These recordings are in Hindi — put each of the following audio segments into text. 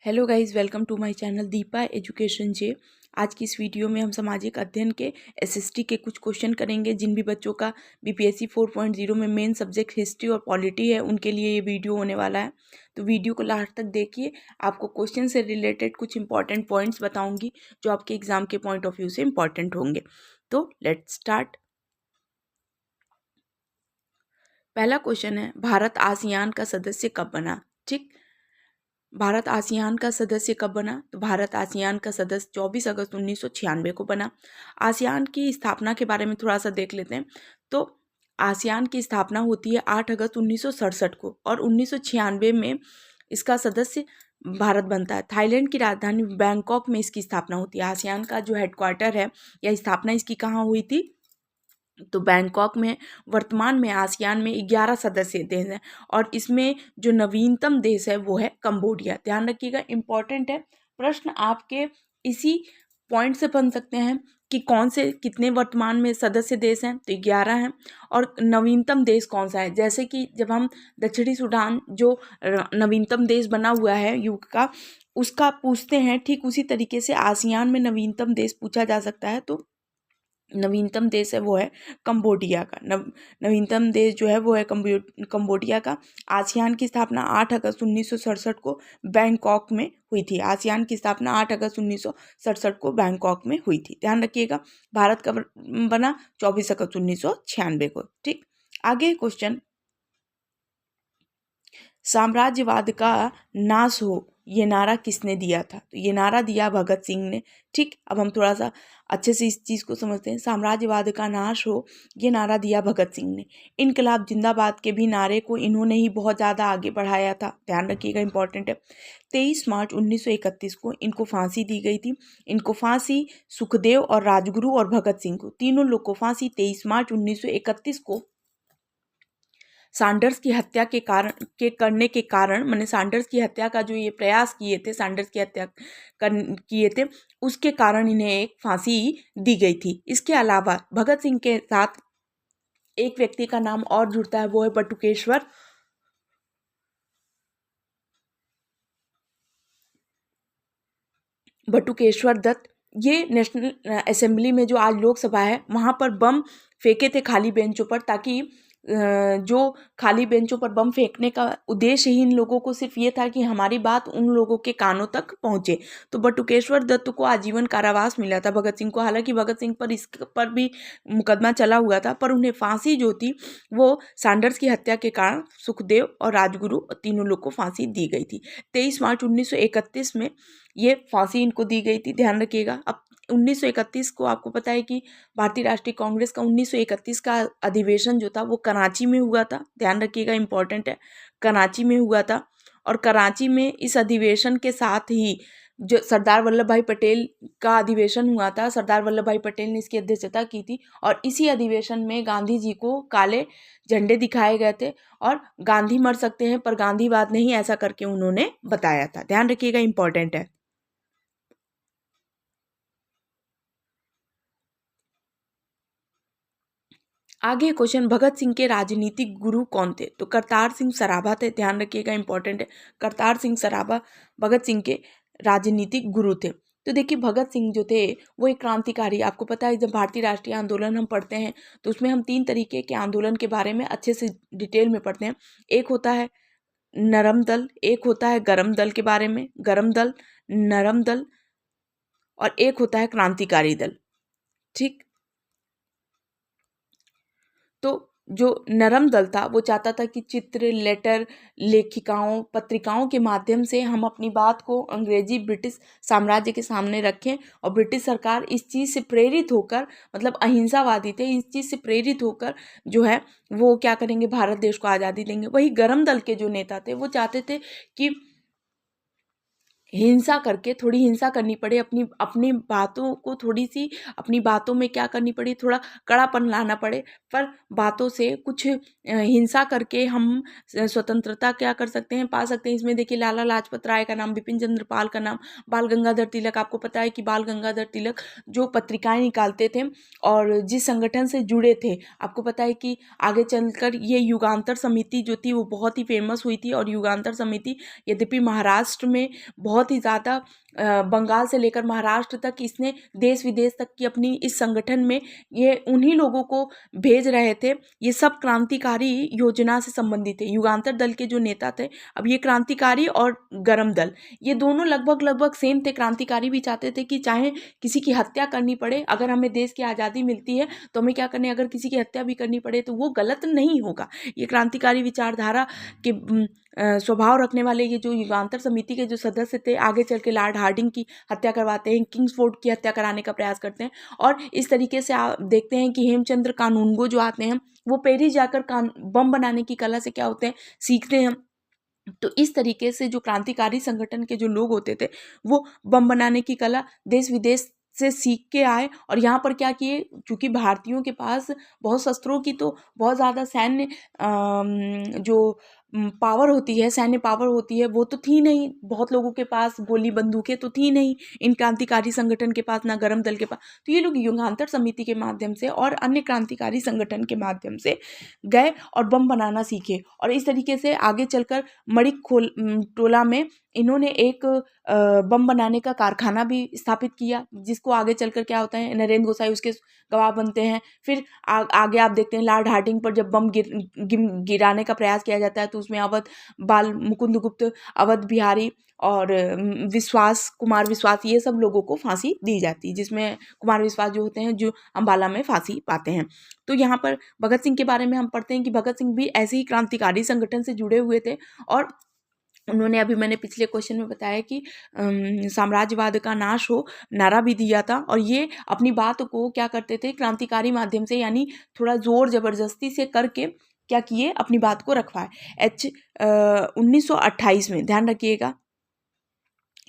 Hello guys, welcome to my channel Deepa education जे। आज की इस वीडियो में हम सामाजिक अध्ययन के एसएसटी के कुछ क्वेश्चन करेंगे। जिन भी बच्चों का बीपीएससी 4.0 में मेन सब्जेक्ट हिस्ट्री और पॉलिटी है, उनके लिए ये वीडियो होने वाला है। तो वीडियो को लास्ट तक देखिए। आपको क्वेश्चन से रिलेटेड कुछ इंपॉर्टेंट पॉइंट्स बताऊंगी जो आपके एग्जाम के पॉइंट ऑफ व्यू से इंपॉर्टेंट होंगे। तो लेट्स स्टार्ट। पहला क्वेश्चन है, भारत आसियान का सदस्य कब बना? ठीक, भारत आसियान का सदस्य कब बना? तो भारत आसियान का सदस्य 24 अगस्त 1996 को बना। आसियान की स्थापना के बारे में थोड़ा सा देख लेते हैं। तो आसियान की स्थापना होती है 8 अगस्त 1967 को और 1996 में इसका सदस्य भारत बनता है। थाईलैंड की राजधानी बैंकॉक में इसकी स्थापना होती है। आसियान का जो हेडक्वार्टर है या स्थापना इसकी कहाँ हुई थी? तो बैंकॉक में। वर्तमान में आसियान में 11 सदस्य देश हैं और इसमें जो नवीनतम देश है वो है कंबोडिया। ध्यान रखिएगा, इंपॉर्टेंट है। प्रश्न आपके इसी पॉइंट से बन सकते हैं कि कौन से कितने वर्तमान में सदस्य देश हैं, तो 11 हैं। और नवीनतम देश कौन सा है, जैसे कि जब हम दक्षिणी सूडान जो नवीनतम देश बना हुआ है युग का, उसका पूछते हैं, ठीक उसी तरीके से आसियान में नवीनतम देश पूछा जा सकता है। तो नवीनतम देश है वो है कंबोडिया का। नवीनतम देश जो है वो है कंबोडिया का। आसियान की स्थापना 8 अगस्त 1967 को बैंकॉक में हुई थी। आसियान की स्थापना 8 अगस्त 1967 को बैंकॉक में हुई थी। ध्यान रखिएगा। भारत कब बना? 24 अगस्त 1996 को। ठीक, आगे क्वेश्चन, साम्राज्यवाद का नाश हो, ये नारा किसने दिया था? तो ये नारा दिया भगत सिंह ने। ठीक, अब हम थोड़ा सा अच्छे से इस चीज़ को समझते हैं। साम्राज्यवाद का नाश हो, ये नारा दिया भगत सिंह ने। इनकलाब जिंदाबाद के भी नारे को इन्होंने ही बहुत ज़्यादा आगे बढ़ाया था। ध्यान रखिएगा, इंपॉर्टेंट है। 23 मार्च 1931 को इनको फांसी दी गई थी। इनको फांसी सुखदेव और राजगुरु और भगत सिंह को, तीनों लोग को फांसी 23 मार्च 1931 को सैंडर्स की हत्या के करने के कारण, मैंने सैंडर्स की हत्या का जो ये प्रयास किए थे, सैंडर्स की हत्या किए थे, उसके कारण इन्हें एक फांसी दी गई थी। इसके अलावा भगत सिंह के साथ एक व्यक्ति का नाम और जुड़ता है, वो है बटुकेश्वर दत्त। ये नेशनल असेंबली में जो आज लोकसभा है वहाँ पर बम फेंके थे खाली बेंचों पर, ताकि जो खाली बेंचों पर बम फेंकने का उद्देश्य ही इन लोगों को सिर्फ ये था कि हमारी बात उन लोगों के कानों तक पहुँचे। तो बटुकेश्वर दत्त को आजीवन कारावास मिला था भगत सिंह को। हालांकि भगत सिंह पर इस पर भी मुकदमा चला हुआ था, पर उन्हें फांसी जो थी वो सैंडर्स की हत्या के कारण सुखदेव और राजगुरु तीनों लोग को फांसी दी गई थी। 23 मार्च 1931 में ये फांसी इनको दी गई थी। ध्यान रखिएगा। अब 1931 को आपको पता है कि भारतीय राष्ट्रीय कांग्रेस का 1931 का अधिवेशन जो था वो कराची में हुआ था। ध्यान रखिएगा, इंपॉर्टेंट है, कराची में हुआ था। और कराची में इस अधिवेशन के साथ ही जो सरदार वल्लभ भाई पटेल का अधिवेशन हुआ था, सरदार वल्लभ भाई पटेल ने इसकी अध्यक्षता की थी। और इसी अधिवेशन में गांधी जी को काले झंडे दिखाए गए थे और गांधी मर सकते हैं पर गांधीवाद नहीं, ऐसा करके उन्होंने बताया था। ध्यान रखिएगा, इंपॉर्टेंट है। आगे क्वेश्चन, भगत सिंह के राजनीतिक गुरु कौन थे? तो करतार सिंह सराभा थे। ध्यान रखिएगा, इंपॉर्टेंट है। करतार सिंह सराभा भगत सिंह के राजनीतिक गुरु थे। तो देखिए, भगत सिंह जो थे वो एक क्रांतिकारी, आपको पता है जब भारतीय राष्ट्रीय आंदोलन हम पढ़ते हैं तो उसमें हम 3 तरीके के आंदोलन के बारे में अच्छे से डिटेल में पढ़ते हैं। एक होता है नरम दल, एक होता है गरम दल के बारे में, गरम दल, नरम दल, और एक होता है क्रांतिकारी दल। ठीक, तो जो नरम दल था वो चाहता था कि चित्र, लेटर, लेखिकाओं, पत्रिकाओं के माध्यम से हम अपनी बात को अंग्रेजी ब्रिटिश साम्राज्य के सामने रखें। और ब्रिटिश सरकार इस चीज़ से प्रेरित होकर, मतलब अहिंसावादी थे, इस चीज़ से प्रेरित होकर जो है वो क्या करेंगे, भारत देश को आज़ादी देंगे। वही गरम दल के जो नेता थे वो चाहते थे कि हिंसा करके, थोड़ी हिंसा करनी पड़े, अपनी अपनी बातों को थोड़ी सी, अपनी बातों में क्या करनी पड़ी, थोड़ा कड़ापन लाना पड़े, पर बातों से कुछ हिंसा करके हम स्वतंत्रता क्या कर सकते हैं, पा सकते हैं। इसमें देखिए, लाला लाजपत राय का नाम, बिपिन चंद्र पाल का नाम, बाल गंगाधर तिलक, आपको पता है कि बाल गंगाधर तिलक जो पत्रिकाएं निकालते थे और जिस संगठन से जुड़े थे, आपको पता है कि आगे चलकर ये युगांतर समिति जो थी वो बहुत ही फेमस हुई थी। और युगांतर समिति यद्यपि महाराष्ट्र में बहुत ही ज़्यादा बंगाल से लेकर महाराष्ट्र तक इसने देश विदेश तक की अपनी इस संगठन में ये उन्हीं लोगों को भेज रहे थे। ये सब क्रांतिकारी योजना से संबंधित थे। युगांतर दल के जो नेता थे, अब ये क्रांतिकारी और गरम दल ये दोनों लगभग लगभग सेम थे। क्रांतिकारी भी चाहते थे कि चाहे किसी की हत्या करनी पड़े, अगर हमें देश की आज़ादी मिलती है तो हमें क्या करनी है, अगर किसी की हत्या भी करनी पड़े तो वो गलत नहीं होगा। ये क्रांतिकारी विचारधारा के स्वभाव रखने वाले ये जो युगांतर समिति के जो सदस्य थे, आगे चल के लॉर्ड हार्डिंग की हत्या करवाते हैं, किंग्सफोर्ड की हत्या कराने का प्रयास करते हैं। और इस तरीके से आप देखते हैं कि हेमचंद्र कानूनगो जो आते हैं वो पेरिस जाकर बम बनाने की कला से क्या होते हैं, सीखते हैं। तो इस तरीके से जो क्रांतिकारी संगठन के जो लोग होते थे वो बम बनाने की कला देश विदेश से सीख के आए और यहाँ पर क्या किए, क्योंकि भारतीयों के पास बहुत शस्त्रों की तो बहुत ज़्यादा सैन्य जो पावर होती है, सैन्य पावर होती है, वो तो थी नहीं। बहुत लोगों के पास गोली बंदूकें तो थी नहीं, इन क्रांतिकारी संगठन के पास, ना गरम दल के पास। तो ये लोग युगांतर समिति के माध्यम से और अन्य क्रांतिकारी संगठन के माध्यम से गए और बम बनाना सीखे। और इस तरीके से आगे चलकर टोला में इन्होंने एक बम बनाने का कारखाना भी स्थापित किया, जिसको आगे चलकर क्या होता है, नरेंद्र गोसाई उसके गवाह बनते हैं। फिर आगे आप देखते हैं लॉर्ड हार्डिंग पर जब बम गिराने का प्रयास किया जाता है तो उसमें अवध बाल मुकुंद गुप्त, अवध बिहारी और विश्वास कुमार विश्वास, ये सब लोगों को फांसी दी जाती है, जिसमें कुमार विश्वास जो होते हैं जो अम्बाला में फांसी पाते हैं। तो यहाँ पर भगत सिंह के बारे में हम पढ़ते हैं कि भगत सिंह भी ऐसे ही क्रांतिकारी संगठन से जुड़े हुए थे और उन्होंने, अभी मैंने पिछले क्वेश्चन में बताया कि साम्राज्यवाद का नाश हो नारा भी दिया था। और ये अपनी बात को क्या करते थे, क्रांतिकारी माध्यम से, यानी थोड़ा जोर जबरदस्ती से करके क्या किए, अपनी बात को रखवाए। 1928 में, ध्यान रखिएगा,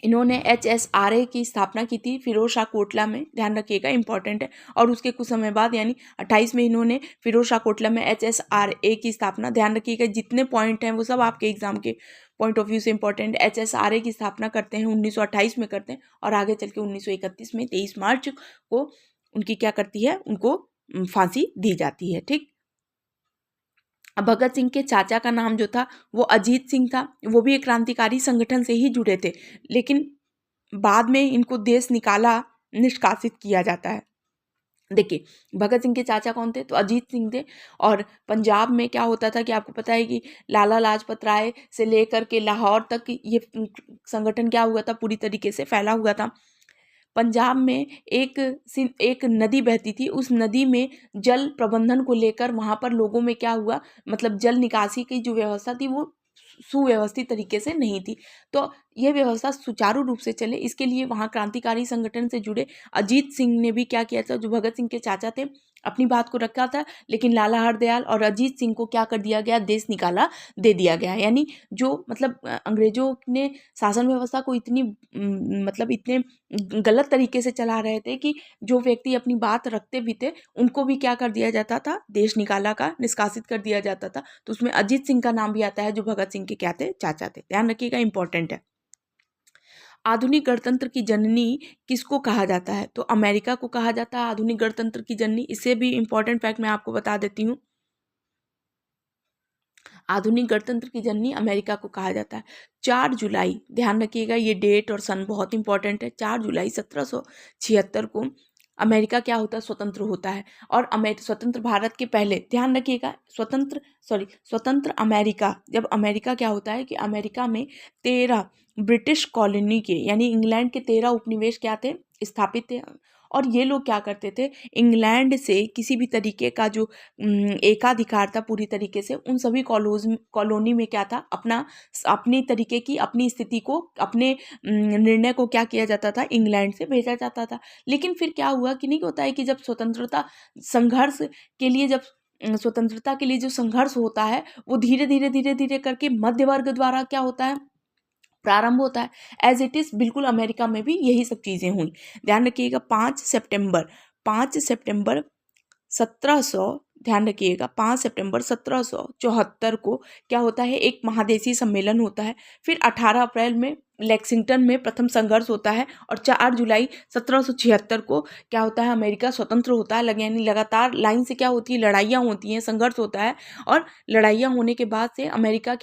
इन्होंने HSRA की स्थापना की थी फिरोज शाह कोटला में, ध्यान रखिएगा, इंपॉर्टेंट है। और उसके कुछ समय बाद यानी 28 में इन्होंने फिरोज शाह कोटला में HSRA की स्थापना, ध्यान रखिएगा, जितने पॉइंट हैं वो सब आपके एग्जाम के पॉइंट ऑफ व्यू से इंपॉर्टेंट। HSRA की स्थापना करते हैं 1928 में करते हैं और आगे चल के 1931 में 23 मार्च को उनकी क्या करती है, उनको फांसी दी जाती है। ठीक, भगत सिंह के चाचा का नाम जो था वो अजीत सिंह था, वो भी एक क्रांतिकारी संगठन से ही जुड़े थे, लेकिन बाद में इनको देश निष्कासित किया जाता है। देखिए, भगत सिंह के चाचा कौन थे, तो अजीत सिंह थे। और पंजाब में क्या होता था कि आपको पता है कि लाला लाजपत राय से लेकर के लाहौर तक ये संगठन क्या हुआ था, पूरी तरीके से फैला हुआ था। पंजाब में एक नदी बहती थी, उस नदी में जल प्रबंधन को लेकर वहाँ पर लोगों में क्या हुआ, मतलब जल निकासी की जो व्यवस्था थी वो सुव्यवस्थित तरीके से नहीं थी। तो यह व्यवस्था सुचारू रूप से चले, इसके लिए वहाँ क्रांतिकारी संगठन से जुड़े अजीत सिंह ने भी क्या किया था, जो भगत सिंह के चाचा थे, अपनी बात को रखा था। लेकिन लाला हरदयाल और अजीत सिंह को क्या कर दिया गया, देश निकाला दे दिया गया। यानी जो मतलब अंग्रेजों ने शासन व्यवस्था को इतनी मतलब इतने गलत तरीके से चला रहे थे कि जो व्यक्ति अपनी बात रखते भी थे उनको भी क्या कर दिया जाता था, देश निष्कासित कर दिया जाता था। तो उसमें अजीत सिंह का नाम भी आता है, जो भगत सिंह के क्या थे, चाचा थे। ध्यान रखिएगा, इंपॉर्टेंट है। आधुनिक गणतंत्र की जननी किसको कहा जाता है, तो अमेरिका को कहा जाता है आधुनिक गणतंत्र की जननी। इसे भी इंपॉर्टेंट फैक्ट मैं आपको बता देती हूँ, आधुनिक गणतंत्र की जननी अमेरिका को कहा जाता है। 4 जुलाई, ध्यान रखिएगा, ये डेट और सन बहुत इंपॉर्टेंट है। 4 जुलाई 1776 को अमेरिका क्या होता है, स्वतंत्र होता है। और स्वतंत्र भारत के पहले, ध्यान रखिएगा, स्वतंत्र अमेरिका, जब अमेरिका क्या होता है कि अमेरिका में 13 ब्रिटिश कॉलोनी के, यानी इंग्लैंड के 13 उपनिवेश क्या थे, स्थापित थे। और ये लोग क्या करते थे, इंग्लैंड से किसी भी तरीके का जो एकाधिकार था पूरी तरीके से, उन सभी कॉलोनी में क्या था, अपनी तरीके की अपनी स्थिति को, अपने निर्णय को क्या किया जाता था, इंग्लैंड से भेजा जाता था। लेकिन फिर क्या हुआ कि नहीं होता है कि जब स्वतंत्रता के लिए जो संघर्ष होता है वो धीरे धीरे करके मध्य वर्ग द्वारा क्या होता है, प्रारंभ होता है। एज इट इज़ बिल्कुल अमेरिका में भी यही सब चीज़ें हुई। ध्यान रखिएगा, 5 सितंबर 1700, ध्यान रखिएगा, 5 सितंबर 1774 को क्या होता है, एक महादेशी सम्मेलन होता है। फिर 18 अप्रैल में लेक्सिंगटन में प्रथम संघर्ष होता है और 4 जुलाई 1776 को क्या होता है, अमेरिका स्वतंत्र होता है। यानी लगातार लाइन से क्या होती है, लड़ाइयाँ होती हैं, संघर्ष होता है और लड़ाइयाँ होने के बाद से अमेरिका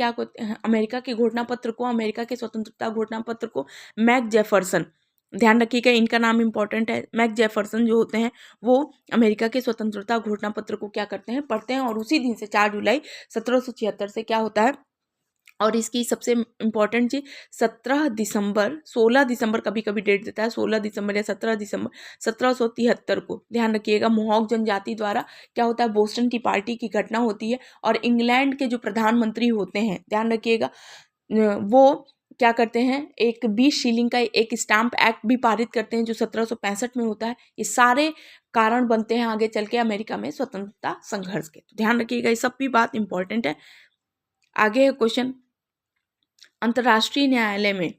के घोषणा पत्र को, अमेरिका के स्वतंत्रता घोषणा पत्र को मैक जेफरसन, ध्यान रखिएगा इनका नाम इंपॉर्टेंट है, मैक जेफरसन जो होते हैं वो अमेरिका के स्वतंत्रता घोषणा पत्र को क्या करते हैं, पढ़ते हैं और उसी दिन से 4 जुलाई 1776 से क्या होता है। और इसकी सबसे इम्पॉर्टेंट चीज 16 दिसंबर कभी कभी डेट देता है, 16 दिसंबर या 17 दिसंबर 1773 को, ध्यान रखिएगा, मोहॉक जनजाति द्वारा क्या होता है, बोस्टन टी पार्टी की घटना होती है और इंग्लैंड के जो प्रधानमंत्री होते हैं, ध्यान रखिएगा, वो क्या करते हैं, एक 20 शीलिंग का एक स्टाम्प एक्ट भी पारित करते हैं जो 1765 में होता है। ये सारे कारण बनते हैं आगे चल के अमेरिका में स्वतंत्रता संघर्ष के। तो ध्यान रखिएगा, ये सब भी बात इंपॉर्टेंट है। आगे है क्वेश्चन, अंतर्राष्ट्रीय न्यायालय में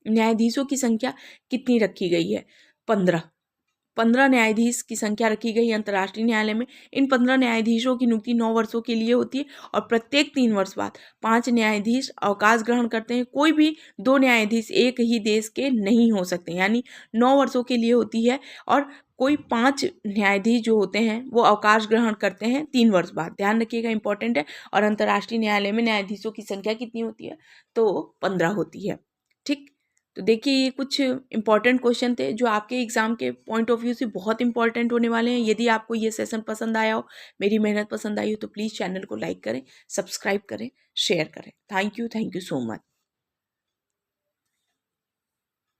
न्यायाधीशों की संख्या कितनी रखी गई है? 15 न्यायाधीश की संख्या रखी गई है अंतर्राष्ट्रीय न्यायालय में। इन 15 न्यायाधीशों की नियुक्ति 9 वर्षों के लिए होती है और प्रत्येक 3 वर्ष बाद 5 न्यायाधीश अवकाश ग्रहण करते हैं। कोई भी 2 न्यायाधीश एक ही देश के नहीं हो सकते, यानी 9 वर्षों के लिए होती है और कोई 5 न्यायाधीश जो होते हैं वो अवकाश ग्रहण करते हैं 3 वर्ष बाद। ध्यान रखिएगा, इंपॉर्टेंट है। और अंतर्राष्ट्रीय न्यायालय में न्यायाधीशों की संख्या कितनी होती है? तो 15 होती है। ठीक, तो देखिए ये कुछ इंपॉर्टेंट क्वेश्चन थे जो आपके एग्जाम के पॉइंट ऑफ व्यू से बहुत इंपॉर्टेंट होने वाले हैं। यदि आपको ये सेशन पसंद आया हो, मेरी मेहनत पसंद आई हो, तो प्लीज़ चैनल को लाइक करें, सब्सक्राइब करें, शेयर करें। Thank you so much.